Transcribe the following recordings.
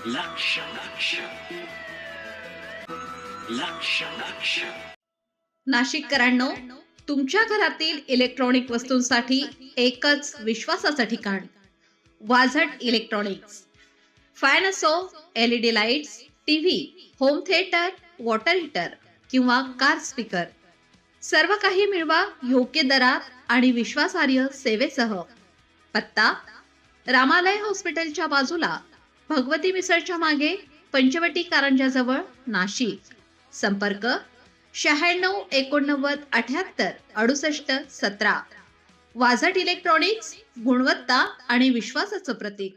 लक्ष लक्ष लक्ष लक्ष नाशिककरांनो, तुमच्या घरातील इलेक्ट्रॉनिक वस्तूंसाठी एकच विश्वासाचं ठिकाण वाझट इलेक्ट्रॉनिक्स. फॅन असो, LED lights, TV, home theatre, water heater किंवा कार स्पीकर, सर्व काही मिळवा योग्य दरात आणि विश्वासार्ह सेवेसह. पत्ता: रामालय हॉस्पिटलच्या बाजूला, भगवती मिसळच्या मागे, पंचवटी कारंजाजवळ, नाशिक. संपर्क: 96 89 78 68 17. वाझट इलेक्ट्रॉनिक्स, गुणवत्ता आणि विश्वासाचं प्रतीक.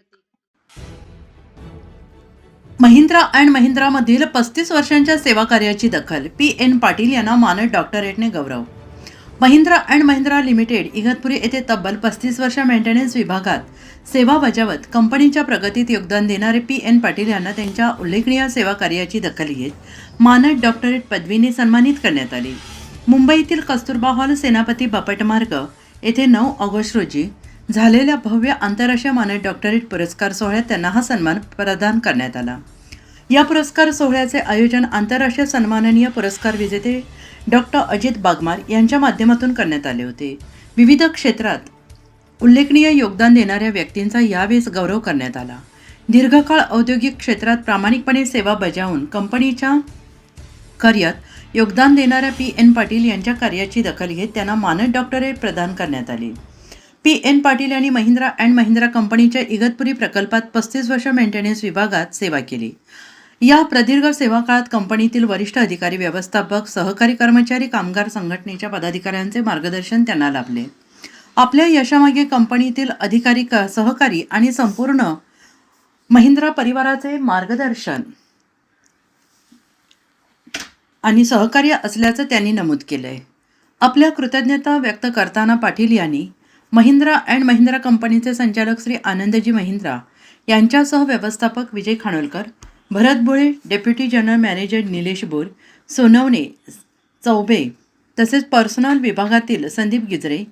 महिंद्रा अँड महिंद्रामधील 35 वर्षांच्या सेवा कार्याची दखल. PN पाटील यांना मानद डॉक्टरेटने गौरव. महिंद्रा अँड महिंद्रा लिमिटेड इगतपुरी येथे तब्बल 35 वर्ष मेंटेनन्स विभागात सेवा बजावत कंपनीच्या प्रगतीत योगदान देणारे PN पाटील यांना त्यांच्या उल्लेखनीय सेवा कार्याची दखल घेत मानद डॉक्टरेट पदवीने सन्मानित करण्यात आले. मुंबईतील कस्तुरबा हॉल, सेनापती बापट मार्ग येथे 9 ऑगस्ट रोजी झालेल्या भव्य आंतरराष्ट्रीय मानद डॉक्टरेट पुरस्कार सोहळ्यात त्यांना हा सन्मान प्रदान करण्यात आला. या पुरस्कार सोहळ्याचे आयोजन आंतरराष्ट्रीय सन्माननीय पुरस्कार विजेते डॉक्टर अजित बागमार यांच्या माध्यमातून करण्यात आले होते. विविध क्षेत्रात उल्लेखनीय योगदान देणाऱ्या व्यक्तींचा यावेळी गौरव करण्यात आला. दीर्घकाळ औद्योगिक क्षेत्रात प्रामाणिकपणे सेवा बजावून कंपनीच्या कार्यात योगदान देणाऱ्या PN पाटील यांच्या कार्याची दखल घेत त्यांना मानद डॉक्टरेट प्रदान करण्यात आले. PN पाटील यांनी महिंद्रा अँड महिंद्रा कंपनीच्या इगतपुरी प्रकल्पात 35 वर्ष मेंटेनन्स विभागात सेवा केली. या प्रदीर्घ सेवा काळात कंपनीतील वरिष्ठ अधिकारी, व्यवस्थापक, सहकारी कर्मचारी, कामगार संघटनेच्या पदाधिकाऱ्यांचे मार्गदर्शन त्यांना लाभले. आपल्या यशामागे कंपनीतील अधिकारी, सहकारी आणि संपूर्ण महिंद्रा परिवाराचे मार्गदर्शन आणि सहकार्य असल्याचं त्यांनी नमूद केलंय. आपल्या कृतज्ञता व्यक्त करताना पाटील यांनी महिंद्रा अँड महिंद्रा कंपनीचे संचालक श्री आनंदजी महिंद्रा यांच्यासह व्यवस्थापक Vijay Khanolkar, Bharat Bhole, deputy general manager Nilesh Bor, Sonawane Choubey तसेच पर्सनल विभागातील संदीप गिजरे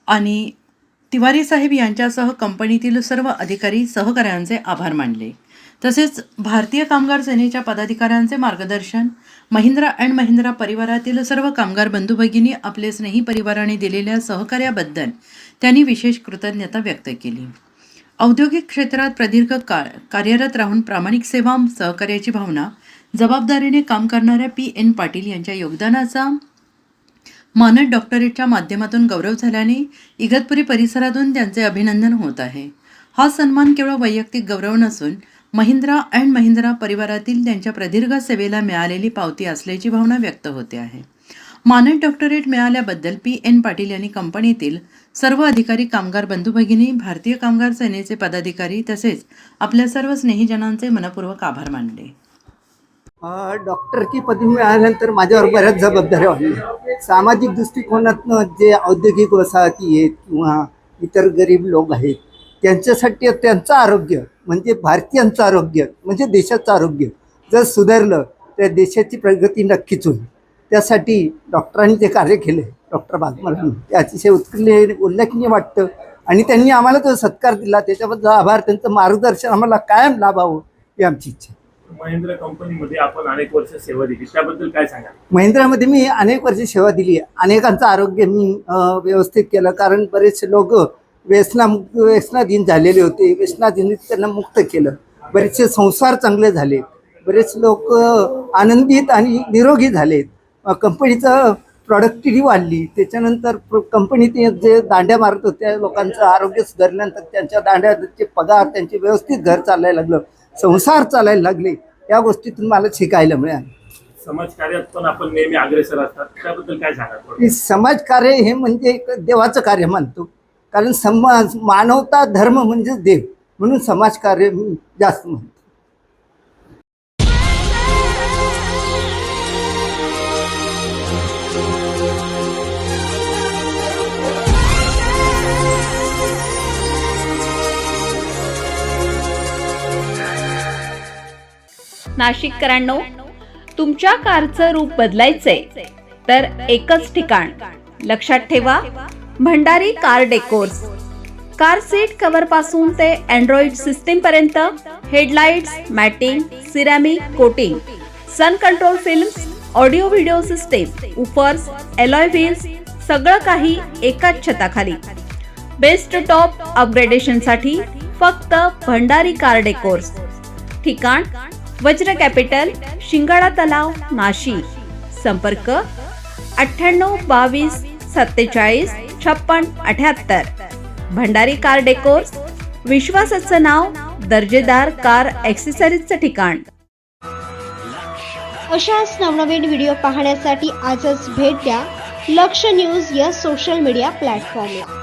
आणि तिवारी साहेब यांच्यासह कंपनीतील सर्व अधिकारी, सहकाऱ्यांचे आभार मानले. तसेच भारतीय कामगार सेनेच्या पदाधिकाऱ्यांचे मार्गदर्शन, महिंद्रा अँड महिंद्रा परिवारातील सर्व कामगार बंधू भगिनी आपले स्नेही परिवाराने दिलेल्या सहकार्याबद्दल त्यांनी विशेष कृतज्ञता व्यक्त केली. औद्योगिक क्षेत्रात प्रदीर्घ काळ कार्यरत राहून प्रामाणिक सेवा, सहकार्याची भावना, जबाबदारीने काम करणाऱ्या PN पाटील यांच्या योगदानाचा मानद डॉक्टरेटच्या माध्यमातून गौरव झाल्याने इगतपुरी परिसरातून त्यांचे अभिनंदन होत आहे. हा सन्मान केवळ वैयक्तिक गौरव नसून महिंद्रा अँड महिंद्रा परिवारातील त्यांच्या प्रदीर्घ सेवेला मिळालेली पावती असल्याची भावना व्यक्त होते आहे. मानद डॉक्टरेट मिळाल्याबद्दल PN पाटील यांनी कंपनीतील सर्व अधिकारी, कामगार बंधू भगिनी, भारतीय कामगार सेनेचे पदाधिकारी तसेच आपल्या सर्व स्नेहीजनांचे मनपूर्वक आभार मानले. डॉक्टरची पदवी मिळाल्यानंतर माझ्यावर बऱ्याच जबाबदाऱ्या वाढल्या. सामाजिक दृष्टिकोनातनं जे औद्योगिक वसाहती आहेत किंवा इतर गरीब लोक आहेत त्यांच्यासाठी त्यांचं आरोग्य म्हणजे भारतीयांचं आरोग्य म्हणजे देशाचं आरोग्य जर सुधारलं तर देशाची प्रगती नक्कीच होईल. त्यासाठी डॉक्टरांनी जे कार्य केले, डॉक्टर बागमारांनी, ते अतिशय उल्लेखनीय वाटतं आणि त्यांनी आम्हाला जो सत्कार दिला त्याच्याबद्दल आभार. त्यांचं मार्गदर्शन आम्हाला कायम लाभावं ही आमची इच्छा. महिंद्रा कंपनीमध्ये आपण अनेक वर्ष सेवा दिली, त्याबद्दल काय सांगा? महिंद्रामध्ये मी अनेक वर्ष सेवा दिली. अनेकांचं आरोग्य मी व्यवस्थित केलं, कारण बरेचसे लोक व्यसनाधीन झालेले होते. व्यसनाधीन त्यांना मुक्त केलं. बरेचसे संसार चांगले झाले. बरेच लोक आनंदित आणि निरोगी झालेत. कंपनीचं प्रॉडक्टिव्हिटी वाढली. त्याच्यानंतर कंपनीत जे दांड्या मारत होत्या लोकांचं आरोग्य सुधारल्यानंतर त्यांच्या दांड्याचे पगार, त्यांचे व्यवस्थित घर चालायला लागलं, संसार चालायला लागले. या गोष्टीतून मला शिकायला मिळालं. समाजकार्यात पण आपण नेहमी अग्रेसर असतात, त्याबद्दल काय सांगा? समाजकार्य हे म्हणजे एक देवाचं कार्य मानतो, कारण मानवता धर्म म्हणजे देव, म्हणून समाजकार्य मी जास्त म्हणतो. नाशिककरांनो, तुमच्या कारचं रूप बदलायचंय तर एकच ठिकाण लक्षात ठेवा, Bhandari car decors. Car seat cover पासून ते अँड्रॉइड सिस्टीम पर्यंत, headlights, matting, ceramic coating, sun control films, audio video system, woofers, alloy wheels, सगळं काही एकाच छताखाली. बेस्ट टॉप अपग्रेडेशन साठी फक्त भंडारी कार डेकोर्स. ठिकाण वज्र कॅपिटल, शिंगाडा तलाव, नाशिक. संपर्क 9822 47 56 78. भंडारी कार डेकोर्स, विश्वासाचं नाव, दर्जेदार कार ॲक्सेसरीजचं ठिकाण. अशाच नवनवीन व्हिडिओ पाहण्यासाठी आजच भेट द्या लक्ष न्यूज या सोशल मीडिया प्लॅटफॉर्मला.